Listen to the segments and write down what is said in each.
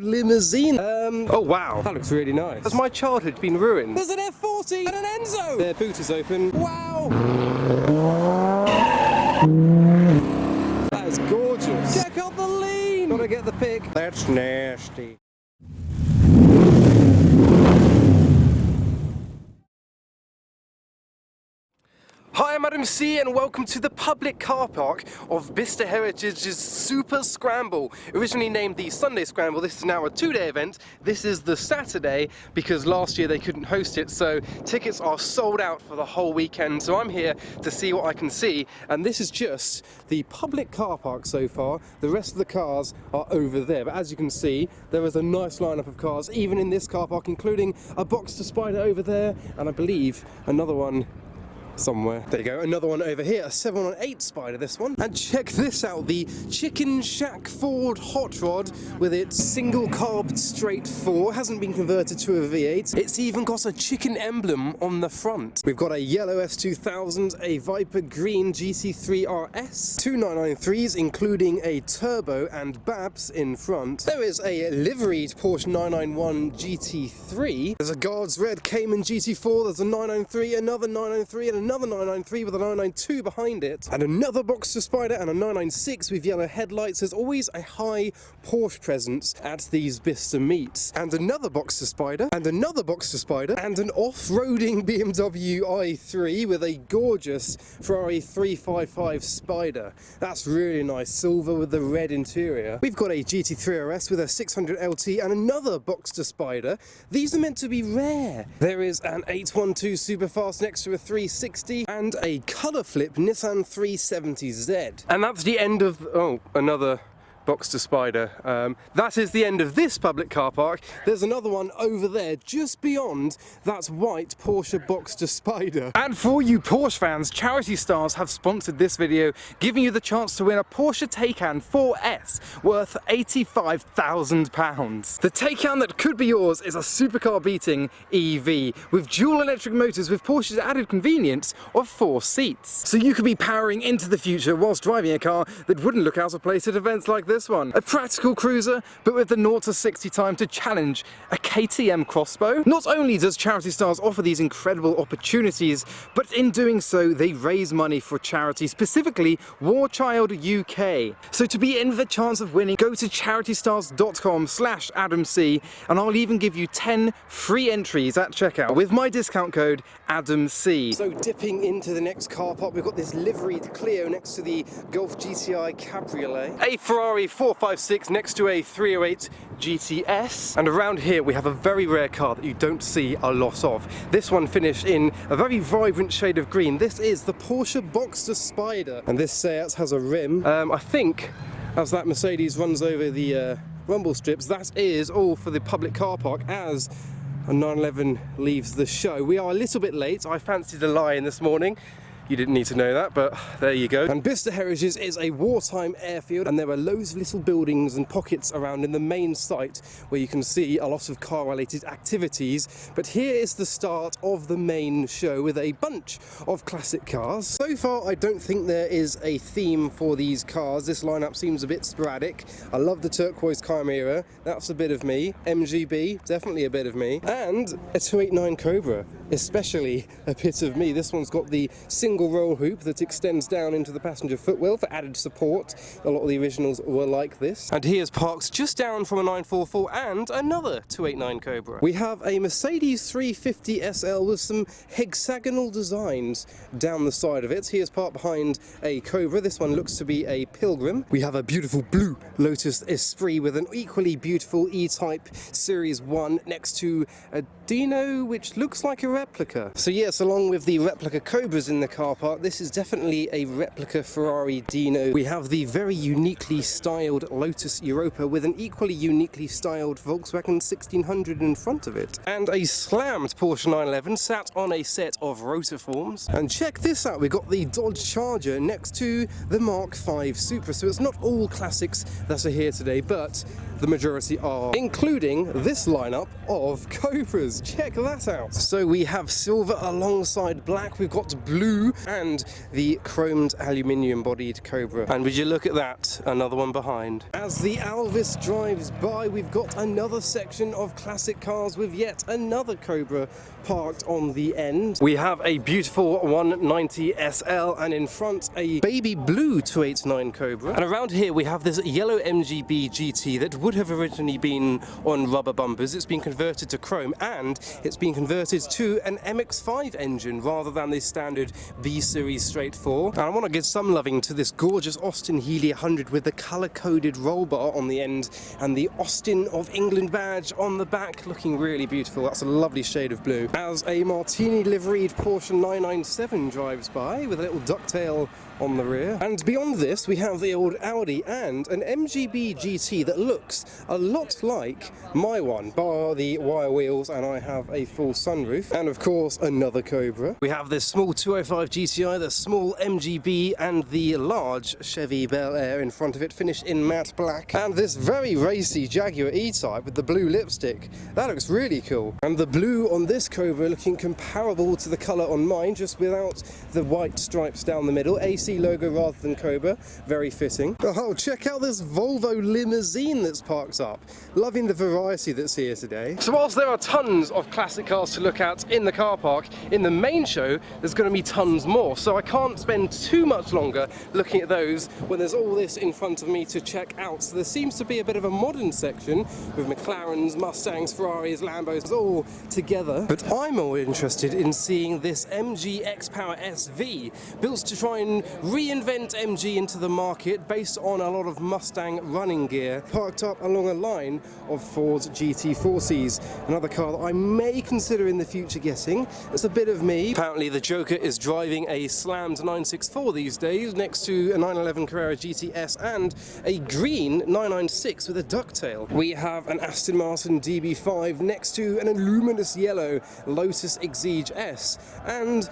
Limousine. Oh wow, that looks really nice. Has my childhood been ruined? There's an F40 and an Enzo! Their boot is open. Wow! That is gorgeous. Check out the lean! Gotta get the pic. That's nasty. Hi, I'm Adam C and welcome to the public car park of Bicester Heritage's Super Scramble. Originally named the Sunday Scramble, this is now a two-day event. This is the Saturday because last year they couldn't host it, so tickets are sold out for the whole weekend. So I'm here to see what I can see, and this is just the public car park so far. The rest of the cars are over there, but as you can see, there is a nice lineup of cars, even in this car park, including a Boxster Spider over there, and I believe another one somewhere. There you go, another one over here, a 718 Spider, this one. And check this out, the Chicken Shack Ford Hot Rod with its single carb straight 4, hasn't been converted to a V8. It's even got a chicken emblem on the front. We've got a yellow S2000, a Viper Green GT3 RS, two 993s including a turbo and Babs in front. There is a liveried Porsche 991 GT3. There's a Guards Red Cayman GT4, there's a 993, another 993 and another 993 with a 992 behind it, and another Boxster Spider and a 996 with yellow headlights. There's always a high Porsche presence at these Bicester meets. And another Boxster Spider, and another Boxster Spider, and an off-roading BMW i3 with a gorgeous Ferrari 355 Spider. That's really nice, silver with the red interior. We've got a GT3 RS with a 600 LT and another Boxster Spider. These are meant to be rare. There is an 812 Superfast next to a 360 and a colour flip Nissan 370Z. And that's the end of, oh, another Boxster Spider. That is the end of this public car park. There's another one over there just beyond that white Porsche Boxster Spider. And for you Porsche fans, Charity Stars have sponsored this video, giving you the chance to win a Porsche Taycan 4S worth £85,000. The Taycan that could be yours is a supercar beating EV with dual electric motors with Porsche's added convenience of 4 seats. So you could be powering into the future whilst driving a car that wouldn't look out of place at events like this one. A practical cruiser, but with the 0 to 60 time to challenge a KTM crossbow. Not only does Charity Stars offer these incredible opportunities, but in doing so they raise money for charity, specifically War Child UK. So to be in the chance of winning, go to charitystars.com/AdamC and I'll even give you 10 free entries at checkout with my discount code AdamC. So dipping into the next car park, we've got this liveried Clio next to the Golf GTI Cabriolet, a Ferrari 456 next to a 308 GTS, and around here we have a very rare car that you don't see a lot of. This one finished in a very vibrant shade of green. This is the Porsche Boxster Spider, and this Seat has a rim. I think as that Mercedes runs over the rumble strips, that is all for the public car park as a 911 leaves the show. We are a little bit late. I fancied a Lion this morning. You didn't need to know that, but there you go. And Bicester Heritage is a wartime airfield, and there are loads of little buildings and pockets around in the main site where you can see a lot of car-related activities. But here is the start of the main show with a bunch of classic cars. So far, I don't think there is a theme for these cars. This lineup seems a bit sporadic. I love the turquoise Chimera. That's a bit of me. MGB, definitely a bit of me. And a 289 Cobra, especially a bit of me. This one's got the single roll hoop that extends down into the passenger footwell for added support. A lot of the originals were like this. And here's parked just down from a 944 and another 289 Cobra. We have a Mercedes 350 SL with some hexagonal designs down the side of it. Here's parked behind a Cobra. This one looks to be a Pilgrim. We have a beautiful blue Lotus Esprit with an equally beautiful E-Type Series 1 next to a Dino, which looks like a replica. So yes, along with the replica Cobras in the car park, this is definitely a replica Ferrari Dino. We have the very uniquely styled Lotus Europa with an equally uniquely styled Volkswagen 1600 in front of it. And a slammed Porsche 911 sat on a set of rotiforms. And check this out, we've got the Dodge Charger next to the Mark V Supra. So it's not all classics that are here today, but the majority are, including this lineup of Cobras. Check that out. So we have silver alongside black, we've got blue and the chromed aluminium bodied Cobra. And would you look at that, another one behind. As the Alvis drives by, we've got another section of classic cars with yet another Cobra parked on the end. We have a beautiful 190 SL, and in front a baby blue 289 Cobra. And around here we have this yellow MGB GT that would have originally been on rubber bumpers. It's been converted to chrome, and it's been converted to an MX-5 engine rather than the standard B Series straight 4. And I want to give some loving to this gorgeous Austin Healey 100 with the colour-coded roll bar on the end and the Austin of England badge on the back, looking really beautiful. That's a lovely shade of blue. As a Martini liveried Porsche 997 drives by with a little ducktail on the rear. And beyond this we have the old Audi and an MGB GT that looks a lot like my one, bar the wire wheels, and I have a full sunroof. And of course another Cobra. We have this small 205 GTI, the small MGB, and the large Chevy Bel Air in front of it, finished in matte black. And this very racy Jaguar E-Type with the blue lipstick. That looks really cool. And the blue on this Cobra looking comparable to the colour on mine, just without the white stripes down the middle. AC logo rather than Cobra, very fitting. Oh, check out this Volvo limousine that's parked up. Loving the variety that's here today. So whilst there are tons of classic cars to look at in the car park, in the main show there's going to be tons more, so I can't spend too much longer looking at those when there's all this in front of me to check out. So there seems to be a bit of a modern section with McLarens, Mustangs, Ferraris, Lambos all together, but I'm more interested in seeing this MG X-Power SV, built to try and reinvent MG into the market based on a lot of Mustang running gear, parked up along a line of Ford GT40s. Another car that I may consider in the future getting. It's a bit of me. Apparently the Joker is driving a slammed 964 these days next to a 911 Carrera GTS and a green 996 with a ducktail. We have an Aston Martin DB5 next to an luminous yellow Lotus Exige S and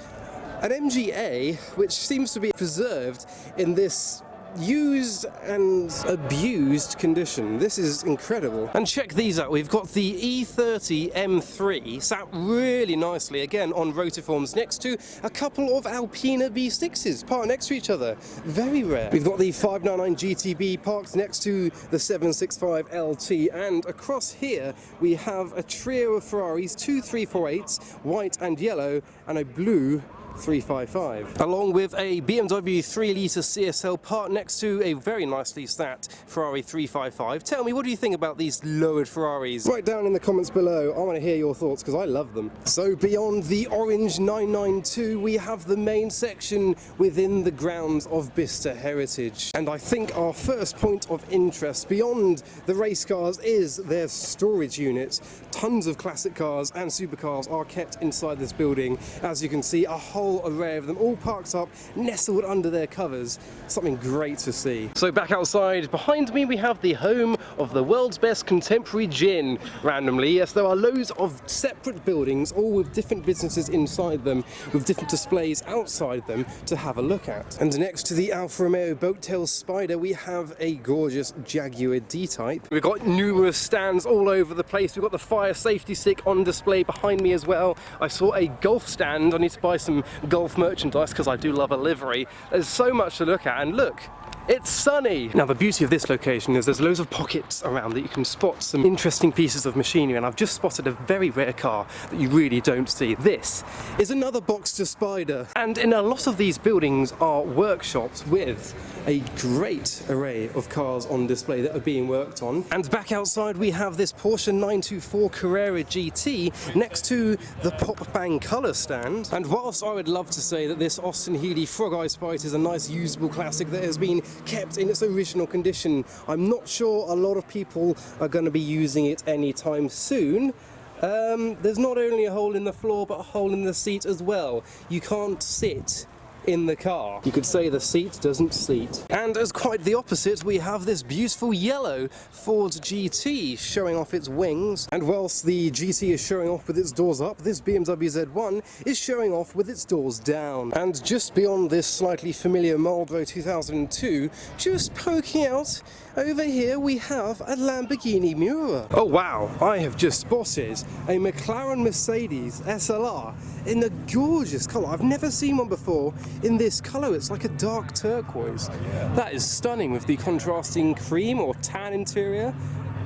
an MGA which seems to be preserved in this used and abused condition. This is incredible. And check these out. We've got the E30 M3 sat really nicely again on rotiforms next to a couple of Alpina B6s parked next to each other. Very rare. We've got the 599 GTB parked next to the 765 LT, and across here we have a trio of Ferraris, two 348s, white and yellow, and a blue 355, along with a BMW 3-litre CSL parked next to a very nicely sat Ferrari 355. Tell me, what do you think about these lowered Ferraris? Write down in the comments below. I want to hear your thoughts because I love them. So beyond the orange 992, we have the main section within the grounds of Bicester Heritage. And I think our first point of interest beyond the race cars is their storage units. Tons of classic cars and supercars are kept inside this building. As you can see, a whole array of them all parked up, nestled under their covers. Something great to see. So back outside, behind me we have the home of the world's best contemporary gin. Randomly, yes, there are loads of separate buildings, all with different businesses inside them, with different displays outside them to have a look at. And next to the Alfa Romeo Boattail Spider, we have a gorgeous Jaguar D-Type. We've got numerous stands all over the place. We've got the fire safety stick on display behind me as well. I saw a golf stand. I need to buy some golf merchandise because I do love a livery. There's so much to look at, and look, it's sunny! Now the beauty of this location is there's loads of pockets around that you can spot some interesting pieces of machinery, and I've just spotted a very rare car that you really don't see. This is another Boxster Spider, and in a lot of these buildings are workshops with a great array of cars on display that are being worked on. And back outside we have this Porsche 924 Carrera GT next to the Pop Bang colour stand. And whilst I would love to say that this Austin Healey Frog Eye Sprite is a nice usable classic that has been kept in its original condition, I'm not sure a lot of people are going to be using it anytime soon. There's not only a hole in the floor but a hole in the seat as well. You can't sit in the car. You could say the seat doesn't seat. And as quite the opposite, we have this beautiful yellow Ford GT showing off its wings. And whilst the GT is showing off with its doors up, this BMW Z1 is showing off with its doors down. And just beyond this slightly familiar Marlboro 2002, just poking out over here, we have a Lamborghini Miura. Oh wow, I have just spotted a McLaren Mercedes SLR in a gorgeous colour. I've never seen one before in this colour. It's like a dark turquoise. That is stunning with the contrasting cream or tan interior.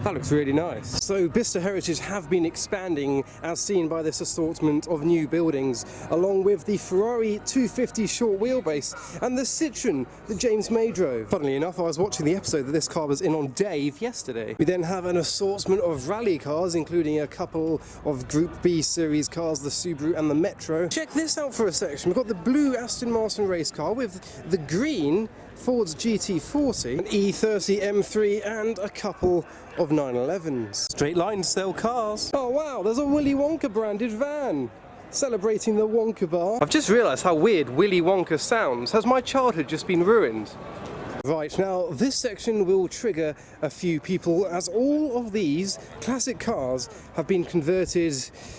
That looks really nice. So Bicester Heritage have been expanding as seen by this assortment of new buildings, along with the Ferrari 250 short wheelbase and the Citroen that James May drove. Funnily enough, I was watching the episode that this car was in on Dave yesterday. We then have an assortment of rally cars, including a couple of Group B series cars, the Subaru and the Metro. Check this out for a section. We've got the blue Aston Martin race car with the green Ford's GT40, an E30 M3 and a couple of 911s. Straight lines sell cars. Oh wow, there's a Willy Wonka branded van celebrating the Wonka bar. I've just realised how weird Willy Wonka sounds. Has my childhood just been ruined? Right, now this section will trigger a few people as all of these classic cars have been converted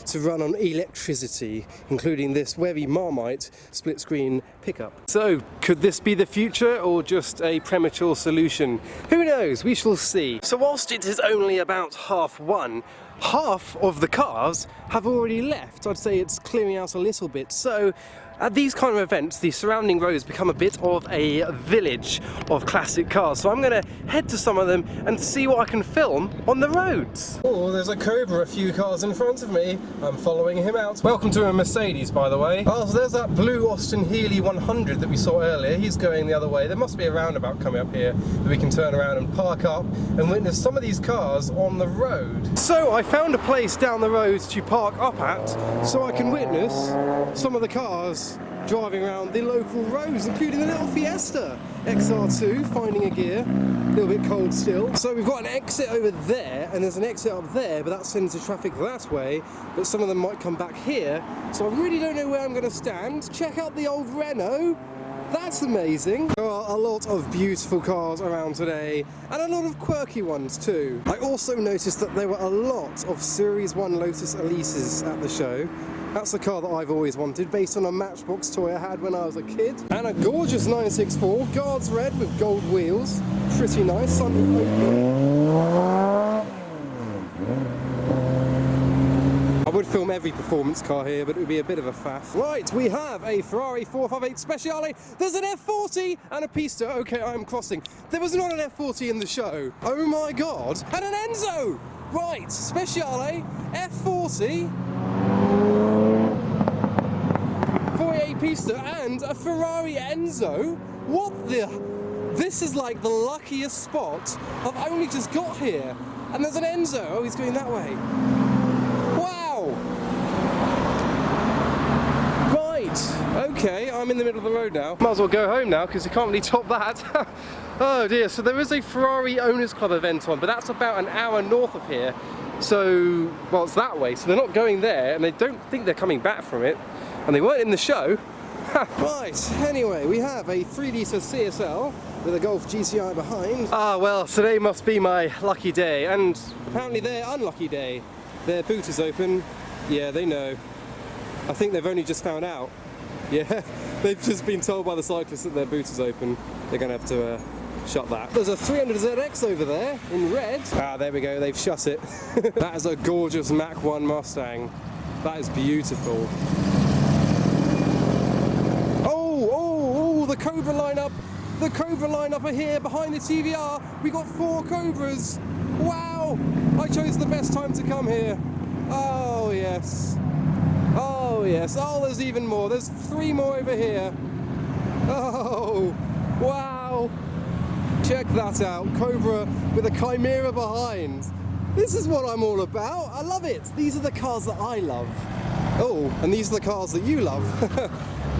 to run on electricity, including this very Marmite split screen pickup. So, could this be the future or just a premature solution? Who knows, we shall see. So whilst it is only about 1:30, half of the cars have already left. I'd say it's clearing out a little bit. So at these kind of events, the surrounding roads become a bit of a village of classic cars. So I'm going to head to some of them and see what I can film on the roads. Oh, there's a Cobra a few cars in front of me. I'm following him out. Welcome to a Mercedes, by the way. Oh, so there's that blue Austin Healey 100 that we saw earlier. He's going the other way. There must be a roundabout coming up here that we can turn around and park up and witness some of these cars on the road. So I found a place down the road to park up at so I can witness some of the cars driving around the local roads, including the little Fiesta XR2 finding a gear. A little bit cold still. So we've got an exit over there and there's an exit up there, but that sends the traffic that way, but some of them might come back here. So I really don't know where I'm going to stand. Check out the old Renault. That's amazing. There are a lot of beautiful cars around today and a lot of quirky ones too. I also noticed that there were a lot of Series 1 Lotus Elises at the show. That's the car that I've always wanted, based on a Matchbox toy I had when I was a kid. And a gorgeous 964, guards red with gold wheels. Pretty nice. I would film every performance car here, but it would be a bit of a faff. Right, we have a Ferrari 458 Speciale. There's an F40 and a Pista. Okay, I'm crossing. There was not an F40 in the show. Oh my God. And an Enzo. Right, Speciale, F40. 48 Pista and a Ferrari ENZO. What the? This is like the luckiest spot I've only just got here. And there's an Enzo. Oh, he's going that way. Wow. Right. Okay, I'm in the middle of the road now. Might as well go home now because you can't really top that. Oh dear. So there is a Ferrari Owners Club event on, but that's about an hour north of here. So, well, it's that way. So they're not going there, and they don't think they're coming back from it. And they weren't in the show. Right, anyway, we have a 3-litre CSL with a Golf GTI behind. Ah, well, today must be my lucky day, and apparently their unlucky day. Their boot is open. Yeah, they know. I think they've only just found out. Yeah, they've just been told by the cyclist that their boot is open. They're going to have to shut that. There's a 300ZX over there in red. Ah, there we go, they've shut it. That is a gorgeous Mach 1 Mustang. That is beautiful. The Cobra lineup. The Cobra lineup are here behind the TVR. We got 4 Cobras. Wow! I chose the best time to come here. Oh yes. Oh yes. Oh, there's even more. There's 3 more over here. Oh, wow! Check that out. Cobra with a Chimera behind. This is what I'm all about. I love it. These are the cars that I love. Oh, and these are the cars that you love.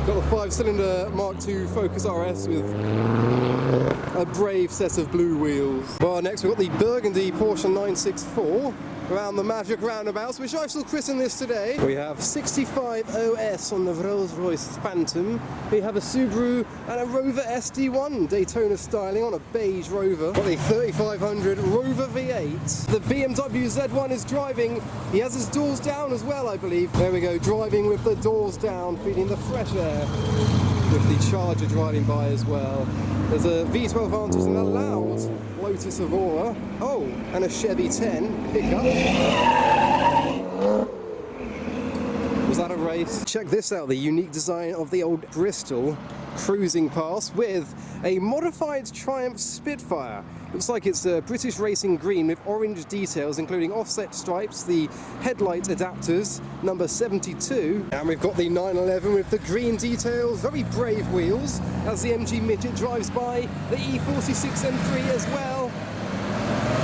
Got the 5-cylinder Mark II Focus RS with a brave set of blue wheels. Well, next we've got the burgundy Porsche 964 around the Magic Roundabouts, which I shall christen this today. We have 65 OS on the Rolls-Royce Phantom. We have a Subaru and a Rover SD1 Daytona styling on a beige Rover. Got the 3500 Rover V8. The BMW Z1 is driving. He has his doors down as well, I believe. There we go, driving with the doors down, feeling the fresh air. With the Charger driving by as well. There's a V12 Vantage and a loud Lotus Evora. Oh, and a Chevy 10 pickup. Was that a race? Check this out, the unique design of the old Bristol cruising past with a modified Triumph Spitfire. Looks like it's a British racing green with orange details, including offset stripes, the headlight adapters, number 72. And we've got the 911 with the green details, very brave wheels, as the MG Midget drives by, the E46 M3 as well.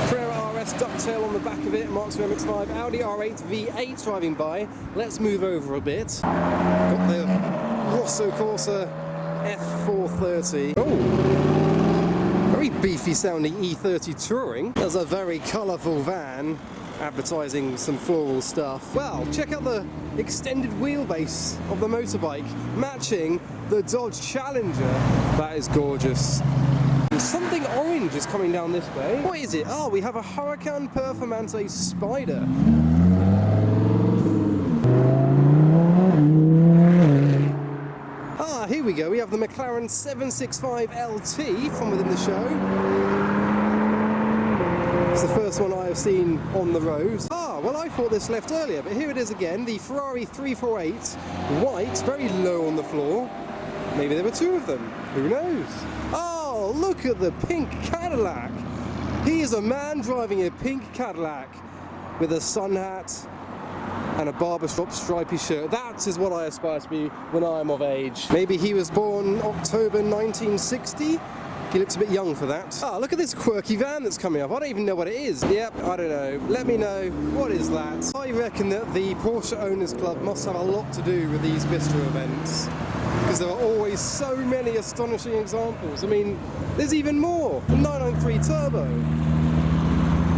Ferrari RS ducktail on the back of it, Marks MX-5, Audi R8 V8 driving by. Let's move over a bit. Got the Rosso Corsa F430. Oh! Very beefy sounding E30 Touring. There's a very colourful van advertising some floral stuff. Well, check out the extended wheelbase of the motorbike matching the Dodge Challenger. That is gorgeous. And something orange is coming down this way. What is it? Oh, we have a Huracan Performante Spider. Here we go, we have the McLaren 765 LT from within the show. It's the first one I have seen on the road. Ah, well I thought this left earlier, but here it is again, the Ferrari 348, white, very low on the floor. Maybe there were two of them, who knows? Oh, look at the pink Cadillac. He is a man driving a pink Cadillac with a sun hat and a barbershop stripy shirt. That is what I aspire to be when I'm of age. Maybe he was born October 1960? He looks a bit young for that. Ah, look at this quirky van that's coming up. I don't even know what it is. Yep, I don't know. Let me know. What is that? I reckon that the Porsche Owners Club must have a lot to do with these Bicester events, because there are always so many astonishing examples. I mean, there's even more. The 993 Turbo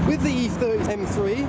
with the E30 M3.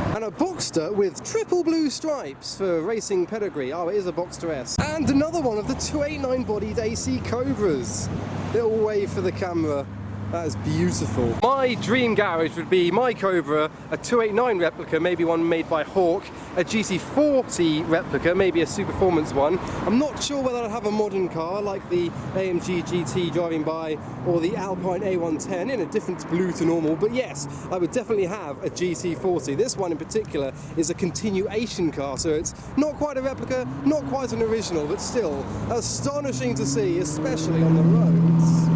And a Boxster with triple blue stripes for racing pedigree. Oh, it is a Boxster S. And another one of the 289 bodied AC Cobras. Little wave for the camera. That is beautiful. My dream garage would be my Cobra, a 289 replica, maybe one made by Hawk, a GT40 replica, maybe a Superformance one. I'm not sure whether I'd have a modern car like the AMG GT driving by or the Alpine A110 in a different blue to normal, but yes, I would definitely have a GT40. This one in particular is a continuation car, so it's not quite a replica, not quite an original, but still astonishing to see, especially on the roads.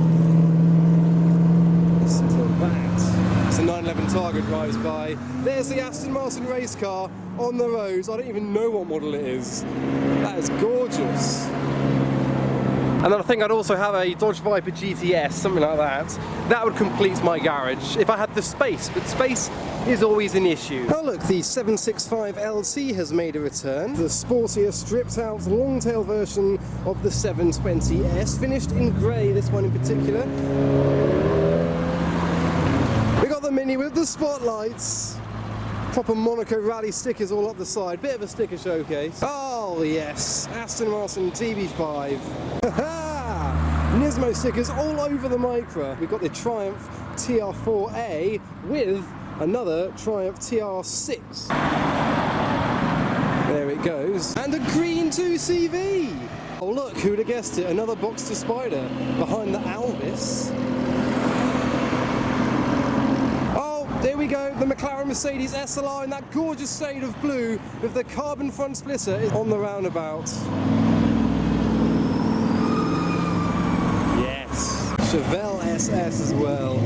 Listen to that. It's a 911 Targa drives by. There's the Aston Martin race car on the roads. I don't even know what model it is. That is gorgeous. And then I think I'd also have a Dodge Viper GTS, something like that. That would complete my garage if I had the space, but space is always an issue. Oh look, the 765 LT has made a return. The sportier, stripped out, long tail version of the 720S, finished in grey, this one in particular. We got the Mini with the spotlights. Proper Monaco rally stickers all up the side. Bit of a sticker showcase. Oh yes, Aston Martin DB5. Nismo stickers all over the Micra. We've got the Triumph TR4A with another Triumph TR6. There it goes. And a green 2CV. Oh look, who'd have guessed it? Another Boxster Spider behind the Alvis. There we go, the McLaren Mercedes SLR in that gorgeous shade of blue with the carbon front splitter is on the roundabout. Yes, Chevelle SS as well.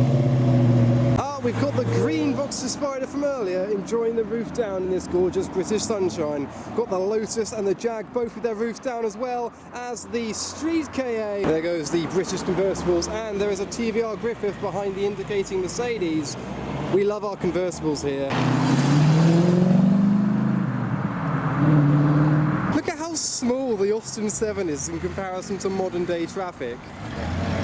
Ah, we've got the green Boxster Spider from earlier enjoying the roof down in this gorgeous British sunshine. Got the Lotus and the Jag both with their roofs down, as well as the Street KA. There goes the British convertibles, and there is a TVR Griffith behind the indicating Mercedes. We love our convertibles here. Look at how small the Austin 7 is in comparison to modern day traffic.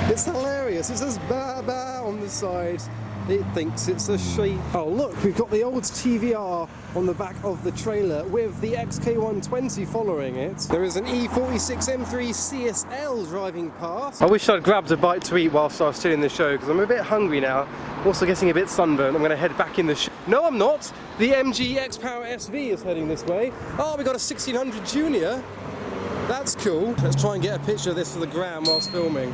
It's hilarious. It says ba ba on the side. It thinks it's a sheep. Oh look, we've got the old TVR on the back of the trailer with the XK120 following it. There is an E46 M3 CSL driving past. I wish I'd grabbed a bite to eat whilst I was still in the show, because I'm a bit hungry now. Also getting a bit sunburned. I'm going to head back in the show. No, I'm not. The MG X-Power SV is heading this way. Oh, we got a 1600 Junior. That's cool. Let's try and get a picture of this for the gram whilst filming.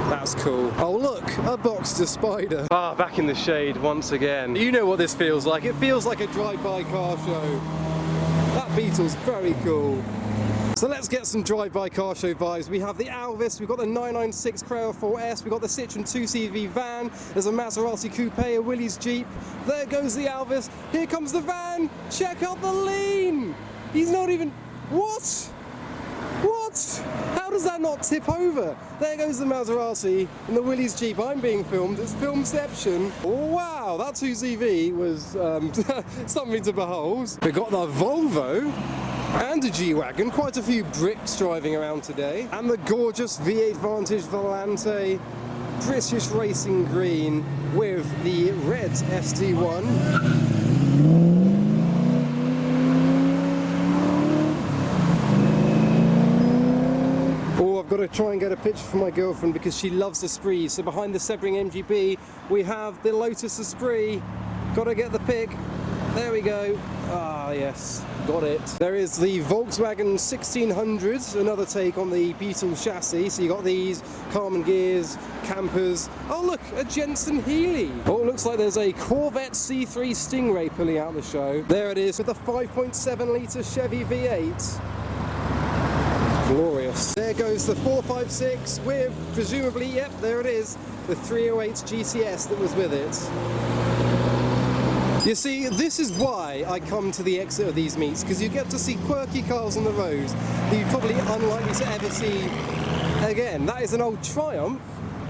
That's cool. Oh look, a Boxster Spider. Ah, back in the shade once again. You know what this feels like. It feels like a drive-by car show. That Beetle's very cool. So let's get some drive-by car show vibes. We have the Alvis, we've got the 996 Creo 4S, we've got the Citroen 2CV van, there's a Maserati Coupe, a Willys Jeep. There goes the Alvis, here comes the van. Check out the lean. He's not even, what? What? How does that not tip over? There goes the Maserati and the Willys Jeep. I'm being filmed, it's filmception. Wow, that 2CV was something to behold. We've got the Volvo and a G-Wagon, quite a few Brits driving around today. And the gorgeous V8 Vantage Volante, British Racing Green with the red SD1. I've got to try and get a picture for my girlfriend because she loves the Esprit. So behind the Sebring MGB we have the Lotus Esprit. Got to get the pic. There we go. Ah yes, got it. There is the Volkswagen 1600, another take on the Beetle chassis. So you got these Carman gears, campers. Oh look, a Jensen Healey. Oh, it looks like there's a Corvette C3 Stingray pulling out the show. There it is with the 5.7 litre Chevy V8. Glorious. There goes the 456 with, presumably, yep, there it is, the 308 GTS that was with it. You see, this is why I come to the exit of these meets, because you get to see quirky cars on the road that you're probably unlikely to ever see again. That is an old Triumph,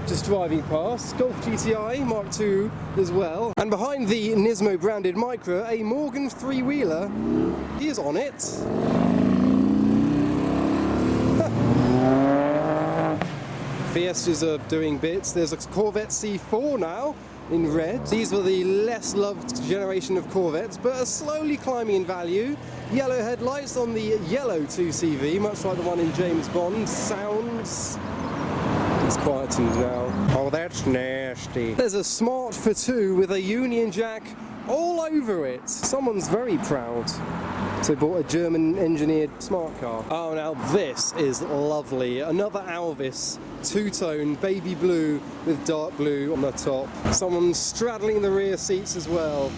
just driving past, Golf GTI Mark II as well. And behind the Nismo branded Micra, a Morgan three-wheeler, he is on it. Fiestas are doing bits. There's a Corvette C4 now in red. These were the less loved generation of Corvettes, but are slowly climbing in value. Yellow headlights on the yellow 2CV, much like the one in James Bond. Sounds... It's quietened now. Oh, that's nasty. There's a Smart for 2 with a Union Jack all over it. Someone's very proud. So bought a German engineered smart car. Oh, now this is lovely. Another Alvis, two-tone baby blue with dark blue on the top. Someone's straddling the rear seats as well.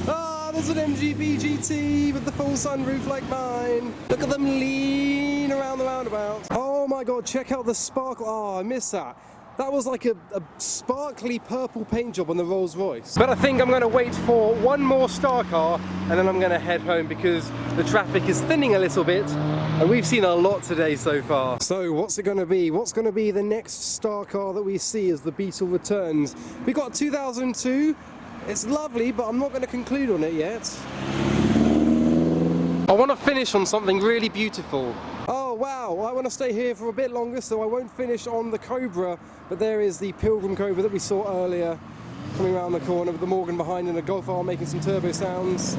Ah, there's an MGB GT with the full sunroof like mine. Look at them lean around the roundabout. Oh my God, check out the sparkle. Oh, I missed that. That was like a sparkly purple paint job on the Rolls Royce. But I think I'm going to wait for one more star car and then I'm going to head home because the traffic is thinning a little bit and we've seen a lot today so far. So what's it going to be? What's going to be the next star car that we see as the Beetle returns? We got 2002. It's lovely, but I'm not going to conclude on it yet. I want to finish on something really beautiful. Oh wow, I want to stay here for a bit longer, so I won't finish on the Cobra, but there is the Pilgrim Cobra that we saw earlier, coming around the corner with the Morgan behind and a Golf R making some turbo sounds.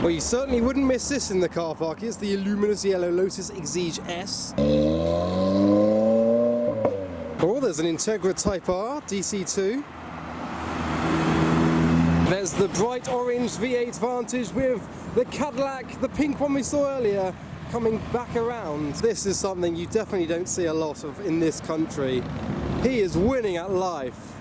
Well, you certainly wouldn't miss this in the car park. It's the luminous yellow Lotus Exige S. Oh, there's an Integra Type R DC2. There's the bright orange V8 Vantage with the Cadillac, the pink one we saw earlier, coming back around. This is something you definitely don't see a lot of in this country. He is winning at life.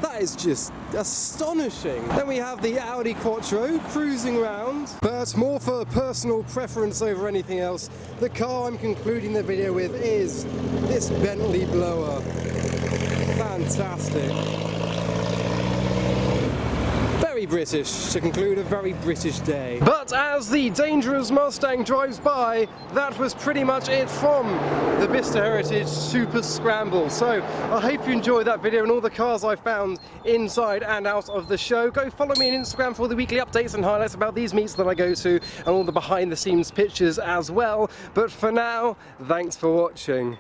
That is just astonishing. Then we have the Audi Quattro cruising around, but more for personal preference over anything else. The car I'm concluding the video with is this Bentley blower. Fantastic. Very British, to conclude a very British day. But as the dangerous Mustang drives by, that was pretty much it from the Bicester Heritage Super Scramble. So I hope you enjoyed that video and all the cars I found inside and out of the show. Go follow me on Instagram for all the weekly updates and highlights about these meets that I go to and all the behind the scenes pictures as well. But for now, thanks for watching.